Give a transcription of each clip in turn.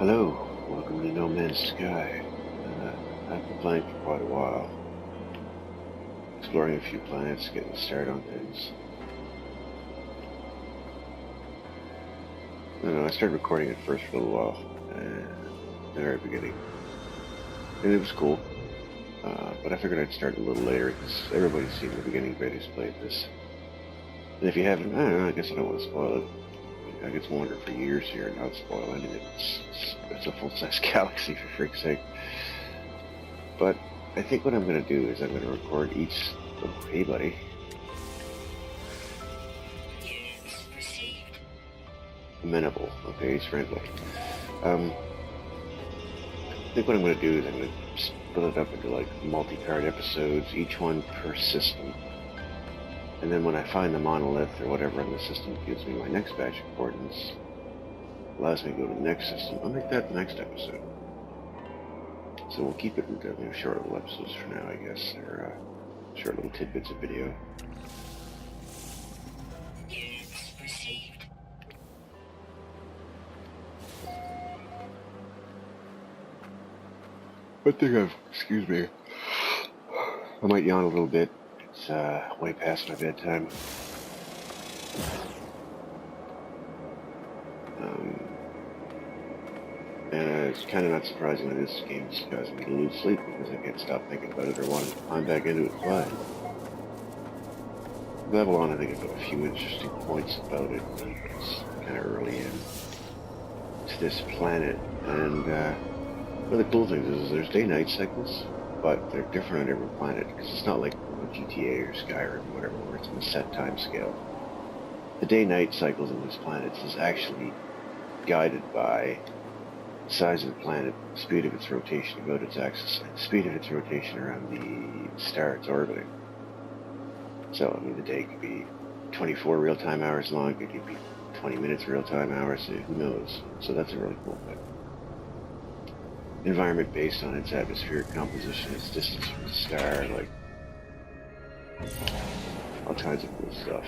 Hello, welcome to No Man's Sky. I've been playing for quite a while, exploring a few planets, getting a start on things. I don't know, I started recording it first for a little while, at the very beginning, and it was cool, but I figured I'd start a little later, because everybody's seen the beginning videos played this. And if you haven't, I don't know, I guess I don't want to spoil it. I could wander for years here and not spoil anything. It's a full-size galaxy, for freak's sake. But I think what I'm going to do is I'm going to record each... Oh, hey, buddy. Amenable. Okay, he's friendly. I think what I'm going to do is I'm going to split it up into, like, multi-card episodes, each one per system. And then when I find the monolith or whatever in the system that gives me my next batch of coordinates, allows me to go to the next system, I'll make that the next episode. So we'll keep it in short little episodes for now, I guess, or short little tidbits of video. I think excuse me, I might yawn a little bit. It's way past my bedtime. And it's kind of not surprising that this game is causing me to lose sleep because I can't stop thinking about it or wanting to climb back into it and play. Babylon, I think I've got a few interesting points about it. It's kind of early in to this planet, and one of the cool things is there's day-night cycles, but they're different on every planet because it's not like GTA or Skyrim or whatever, where it's in a set time scale. The day-night cycles on these planets is actually guided by the size of the planet, speed of its rotation about its axis, and the speed of its rotation around the star it's orbiting. So, I mean, the day could be 24 real-time hours long, it could be 20 minutes real-time hours, who knows? So that's a really cool thing. Environment based on its atmospheric composition, its distance from the star, like all kinds of cool stuff.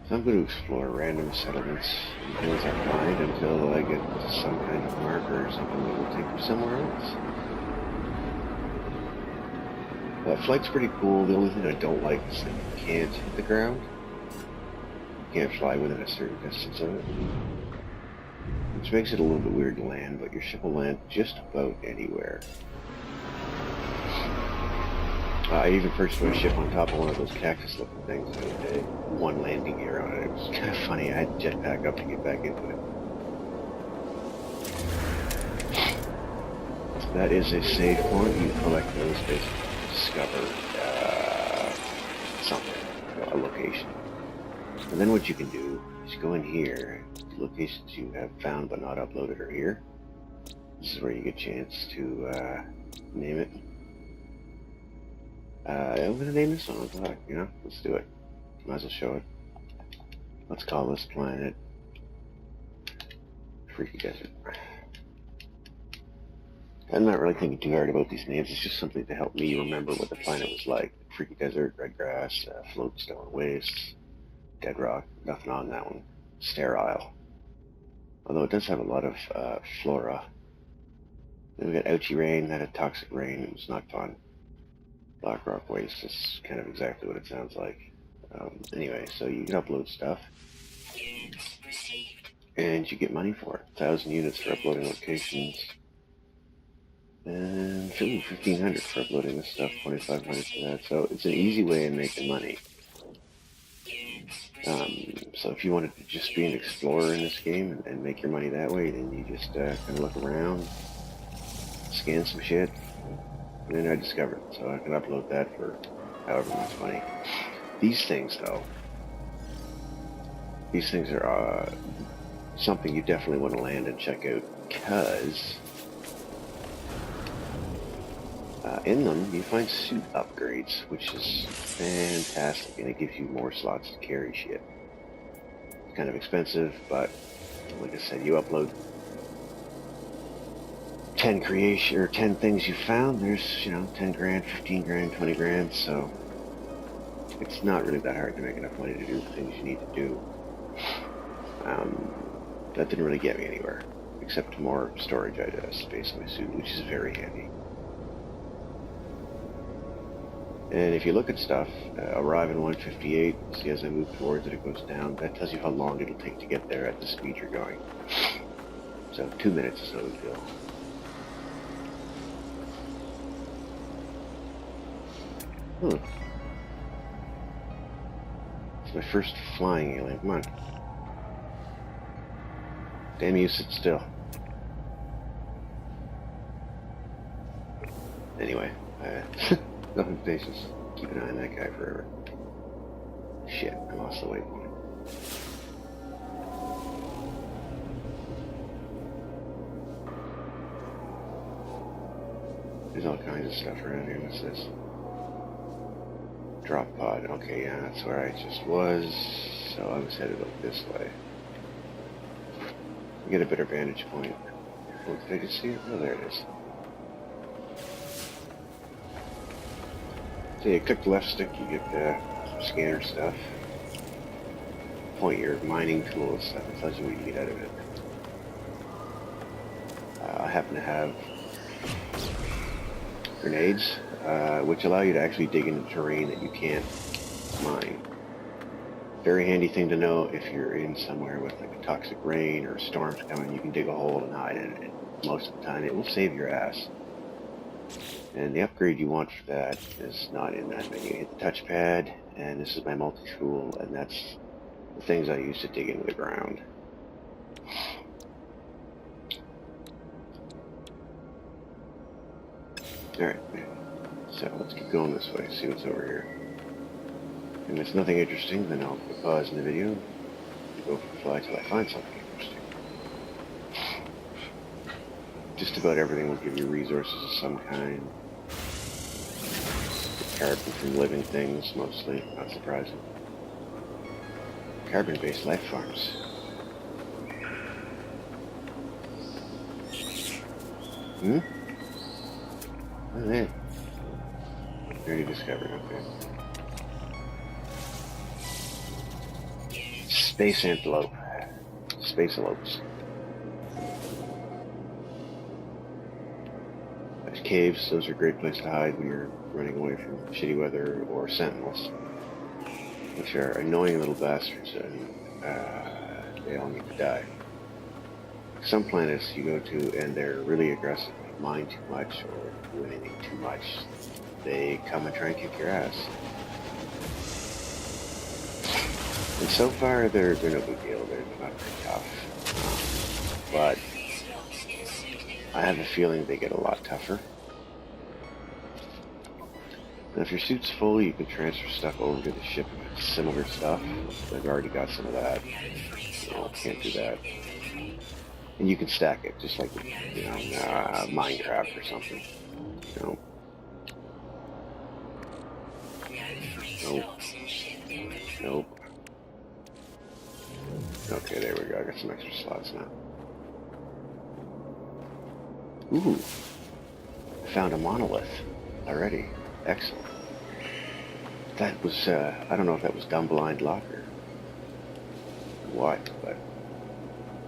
So I'm going to explore random settlements and things I find until I get to some kind of marker or something that will take me somewhere else. Flight's pretty cool. The only thing I don't like is that you can't hit the ground. You can't fly within a certain distance of it, which makes it a little bit weird to land, but your ship will land just about anywhere. I even perched my ship on top of one of those cactus-looking things and had one landing gear on it. It was kind of funny. I had to jetpack up to get back into it. That is a save point. You collect those basically to discover something, a location. And then what you can do is go in here. The locations you have found but not uploaded are here. This is where you get a chance to name it. I'm gonna name this one, you know, let's do it. Might as well show it. Let's call this planet Freaky Desert. I'm not really thinking too hard about these names, it's just something to help me remember what the planet was like. Freaky Desert, red grass, floatstone wastes, dead rock, nothing on that one. Sterile. Although it does have a lot of flora. Then we got ouchy rain, that had toxic rain, it was not fun. Black rock waste is kind of exactly what it sounds like. Anyway, so you can upload stuff. And you get money for it. 1,000 units for uploading locations. And 1,500 for uploading this stuff, 2,500 for that. So it's an easy way of making money. So if you wanted to just be an explorer in this game and make your money that way, then you just kind of look around, scan some shit, and then I discovered it. So I can upload that for however much money. These things, though, these things are something you definitely want to land and check out, because in them you find suit upgrades, which is fantastic, and it gives you more slots to carry shit. It's kind of expensive, but like I said, you upload 10 creation or 10 things you found, there's, you know, 10 grand, 15 grand, 20 grand, so it's not really that hard to make enough money to do the things you need to do. that didn't really get me anywhere, except more storage space in my suit, which is very handy. And if you look at stuff, arrive in 158, see as I move towards it, it goes down. That tells you how long it'll take to get there at the speed you're going. So 2 minutes is no big deal. It's my first flying alien. Come on. Damn you, sit still. Anyway, nothing patience. Keep an eye on that guy forever. Shit, I lost the waypoint. There's all kinds of stuff around here. What's this? Drop pod. Okay, yeah, that's where I just was. So I was headed up this way. Get a better vantage point. Oh, did I just see it? Oh, there it is. So you click the left stick, you get the scanner stuff. Point your mining tool and stuff. It tells you what you get out of it. I happen to have grenades, which allow you to actually dig into terrain that you can't mine. Very handy thing to know if you're in somewhere with like a toxic rain or storms coming. You can dig a hole and hide in it. Most of the time, it will save your ass. And the upgrade you want for that is not in that menu. You hit the touchpad, and this is my multi-tool, and that's the things I use to dig into the ground. Alright, so let's keep going this way, see what's over here. And if it's nothing interesting, then I'll put pause in the video and go for the fly till I find something interesting. Just about everything will give you resources of some kind. Carbon from living things, mostly, not surprising. Carbon-based life forms. Hmm? Oh, there. Already discovered, okay. Space antelope. Space elopes. There's caves, those are a great place to hide when you're running away from shitty weather or sentinels, which are annoying little bastards, and they all need to die. Some planets you go to and they're really aggressive, mine too much or do anything too much, they come and try and kick your ass. And so far they're no big deal, they're not very tough. But I have a feeling they get a lot tougher. Now if your suit's full, you can transfer stuff over to the ship, similar stuff. I've already got some of that. No, can't do that. And you can stack it, just like, you know, Minecraft or something. You know. Nope. Nope. Okay, there we go. I got some extra slots now. Ooh. I found a monolith already. Excellent. That was, I don't know if that was dumb blind luck or what, but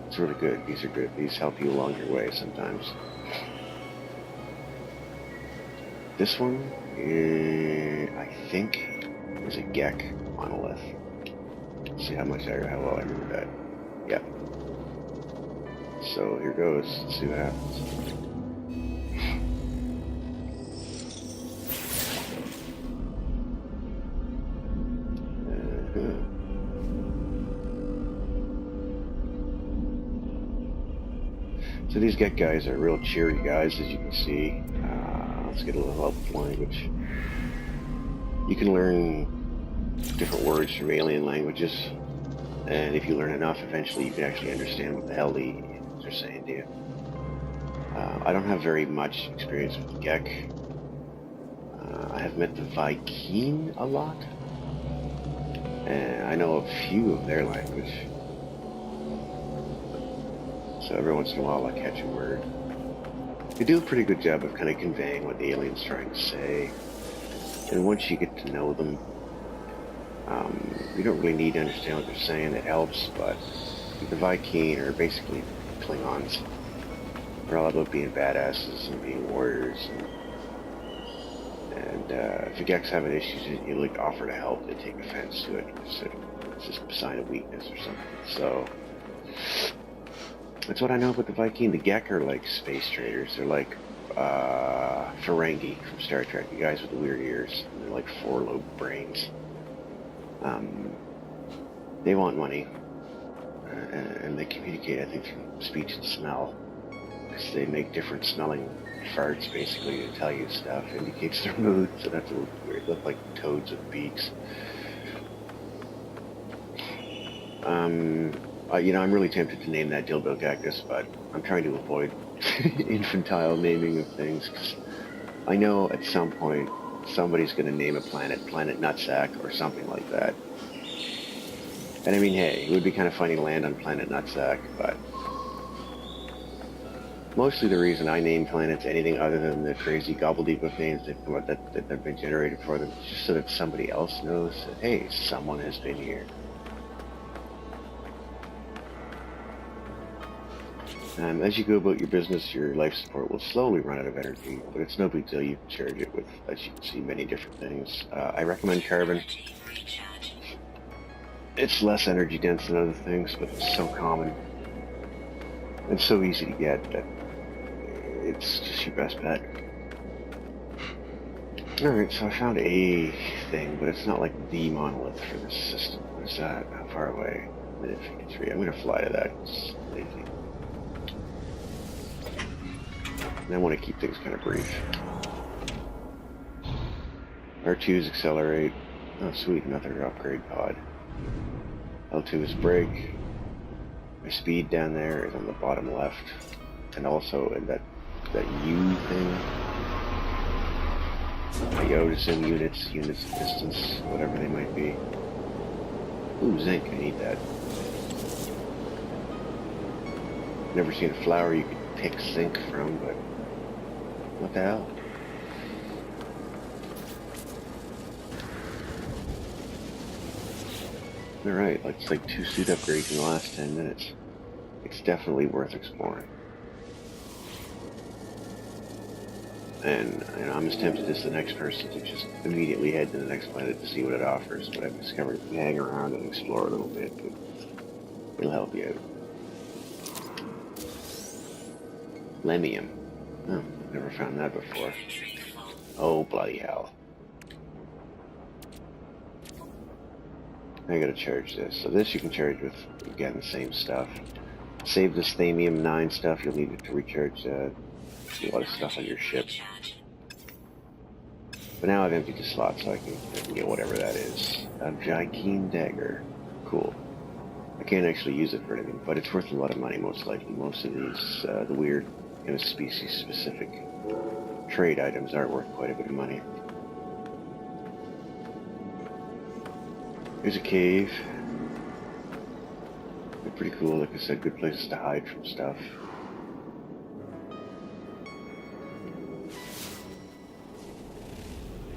it's really good. These are good. These help you along your way sometimes. This one, I think, is a Gek monolith. Let's see how well I remember that. Yep. So here goes. Let's see what happens. So these Gek guys are real cheery guys, as you can see. Let's get a little help with language. You can learn different words from alien languages, and if you learn enough, eventually you can actually understand what the hell the aliens are saying to you. I don't have very much experience with Gek. I have met the Viking a lot, and I know a few of their language. So every once in a while I catch a word. They do a pretty good job of kind of conveying what the alien's trying to say. And once you get to know them, you don't really need to understand what they're saying. It helps, but The Viking are basically Klingons. They're all about being badasses and being warriors. And if the Gex having issues, you like offer to help. They take offense to it. So it's just a sign of weakness or something. So that's what I know about the Viking. The Gek are like space traders. They're like Ferengi from Star Trek. The guys with the weird ears. And they're like four-lobed brains. They want money, and they communicate, I think, through speech and smell, because they make different smelling farts, basically, to tell you stuff, indicates their mood, so that's a little weird. They look like toads with beaks. You know, I'm really tempted to name that dildo cactus, but I'm trying to avoid infantile naming of things, because I know at some point somebody's going to name a planet Planet Nutsack or something like that. And I mean, hey, it would be kind of funny to land on Planet Nutsack, but mostly the reason I name planets anything other than the crazy gobbledygook names that have been generated for them, just so that somebody else knows that, hey, someone has been here. As you go about your business, your life support will slowly run out of energy, but it's no big deal. You can charge it with, as you can see, many different things. I recommend carbon. It's less energy dense than other things, but it's so common and so easy to get that it's just your best bet. Alright, so I found a thing, but it's not like the monolith for this system. What is that? How far away? Minute 53. I'm going to fly to that. It's lazy. And I want to keep things kind of brief. R2's accelerate. Oh, sweet, another upgrade pod. L2 is brake. My speed down there is on the bottom left, and also in that U thing. Iotism units of distance, whatever they might be. Ooh, zinc, I need that. Never seen a flower you could pick zinc from, but what the hell? Alright, it's like 2 suit upgrades in the last 10 minutes. It's definitely worth exploring. And I'm as tempted as the next person to just immediately head to the next planet to see what it offers, but I've discovered if you hang around and explore a little bit, it'll help you out. Lemium. Oh, never found that before. Oh, bloody hell. I gotta charge this. So this you can charge with, again, the same stuff. Save this Thamium 9 stuff, you'll need it to recharge a lot of stuff on your ship. But now I've emptied the slot so I can get whatever that is. A Jykeen dagger. Cool. I can't actually use it for anything, but it's worth a lot of money, most likely. Most of these, the weird, species-specific trade items are worth quite a bit of money. Here's a cave. They're pretty cool, like I said, good places to hide from stuff.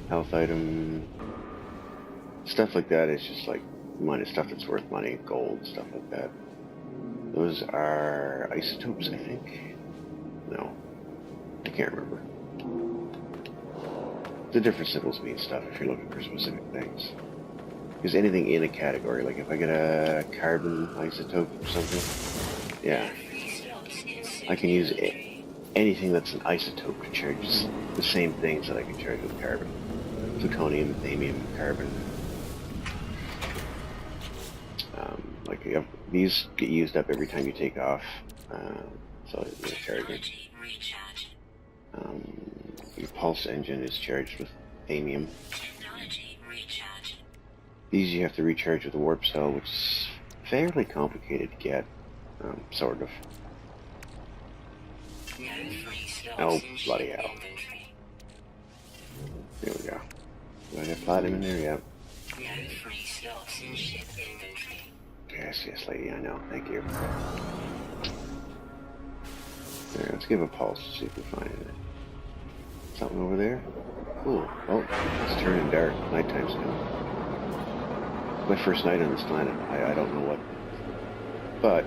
Health item. Stuff like that is just like money, stuff that's worth money, gold, stuff like that. Those are isotopes, I think. No, I can't remember. The different symbols mean stuff if you're looking for specific things. Because anything in a category, like if I get a carbon isotope or something, yeah, I can use anything that's an isotope to charge the same things that I can charge with carbon. Plutonium, thamium, carbon. These get used up every time you take off, so you're charging. Your pulse engine is charged with thamium. These you have to recharge with a warp cell, which is fairly complicated to get, sort of. Oh, bloody hell. There we go. Do I have platinum in there? Yep. Yes, lady, I know. Thank you. There, let's give a pulse to see if we find anything. Something over there? Cool. Oh, it's turning dark. Nighttime's coming. My first night on this planet. I don't know But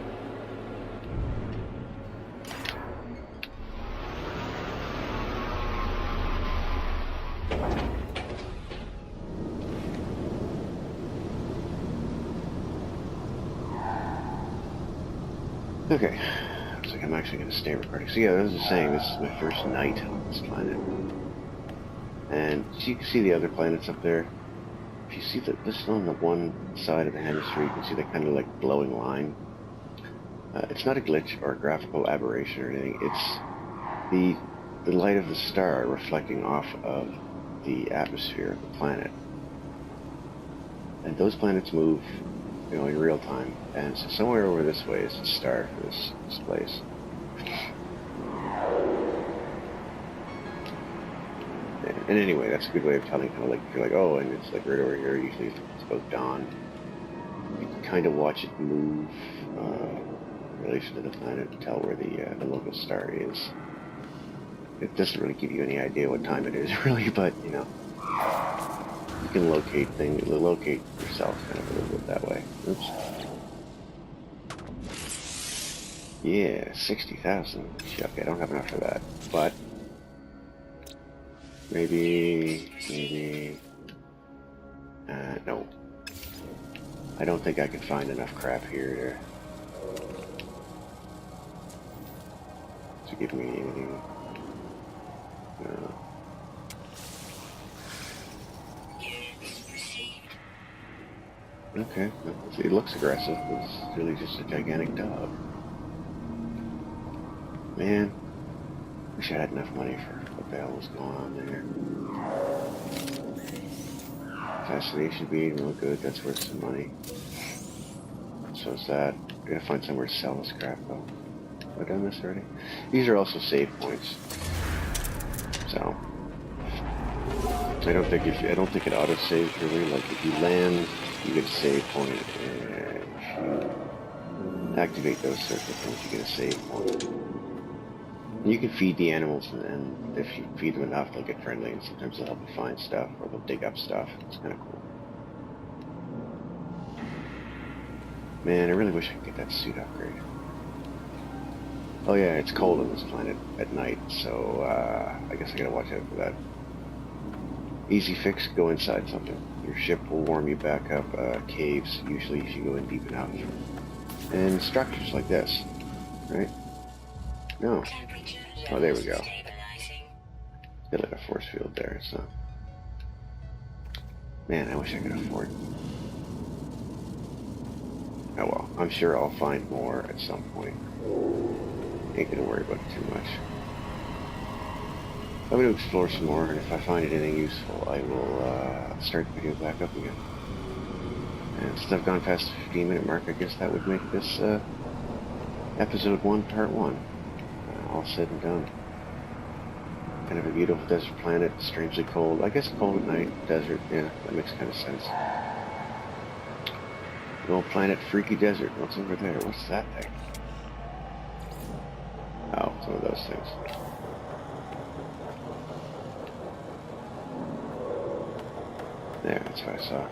okay, looks like I'm actually going to stay recording. So yeah, as I was saying, this is my first night on this planet. And so you can see the other planets up there. If you see that this on the one side of the hemisphere, you can see that kind of like glowing line. It's not a glitch or a graphical aberration or anything. It's the light of the star reflecting off of the atmosphere of the planet. And those planets move, you know, in real time. And so somewhere over this way is the star for this place. And anyway, that's a good way of telling, kind of like, if you're like, oh, and it's like right over here, usually it's about dawn. You can kind of watch it move in relation to the planet to tell where the local star is. It doesn't really give you any idea what time it is, really, but, you know, you can locate yourself kind of a little bit that way. Oops. Yeah, 60,000. Chuck, I don't have enough for that, but maybe, no. I don't think I can find enough crap here to give me anything. No. Okay, it looks aggressive, but it's really just a gigantic dog. Man, wish I had enough money for what the hell was going on there. Fascination bead, real good, that's worth some money. So is that. I gotta find somewhere to sell this crap though. Have I done this already? These are also save points. So I don't think it auto saves really. Like if you land, you get a save point, and if you activate those sorts of things, you get a save point. You can feed the animals, and if you feed them enough, they'll get friendly, and sometimes they'll help you find stuff, or they'll dig up stuff. It's kind of cool. Man, I really wish I could get that suit upgrade. Oh yeah, it's cold on this planet at night, so I guess I gotta watch out for that. Easy fix, go inside something. Your ship will warm you back up. Caves, usually if you go in deep enough. And structures like this, right? No. Oh, there we go. Got like a force field there, so. Man, I wish I could afford it. Oh well, I'm sure I'll find more at some point. Ain't gonna worry about it too much. I'm gonna explore some more, and if I find anything useful, I will start the video back up again. And since I've gone past the 15-minute mark, I guess that would make this episode 1, part 1. All said and done. Kind of a beautiful desert planet, strangely cold. I guess cold at night, desert, yeah, that makes kind of sense. An old planet, freaky desert. What's over there? What's that thing? Oh, it's one of those things. There, that's what I saw.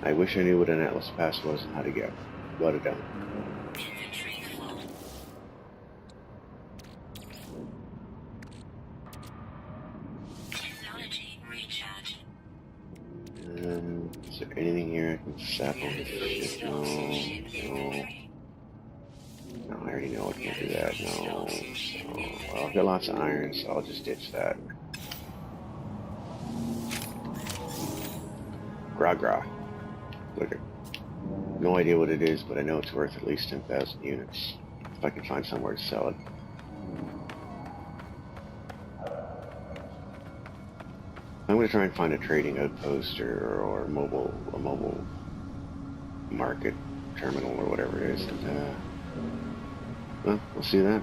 I wish I knew what an Atlas Pass was and how to get. What a dumb. Is there anything here I can sap on this shit? No. No, I already know I can't do that. No. So, well, I've got lots of iron, so I'll just ditch that. Gra. Look at. No idea what it is, but I know it's worth at least 10,000 units. If I can find somewhere to sell it. I'm going to try and find a trading outpost or a mobile market terminal or whatever it is. And, well, we'll see that.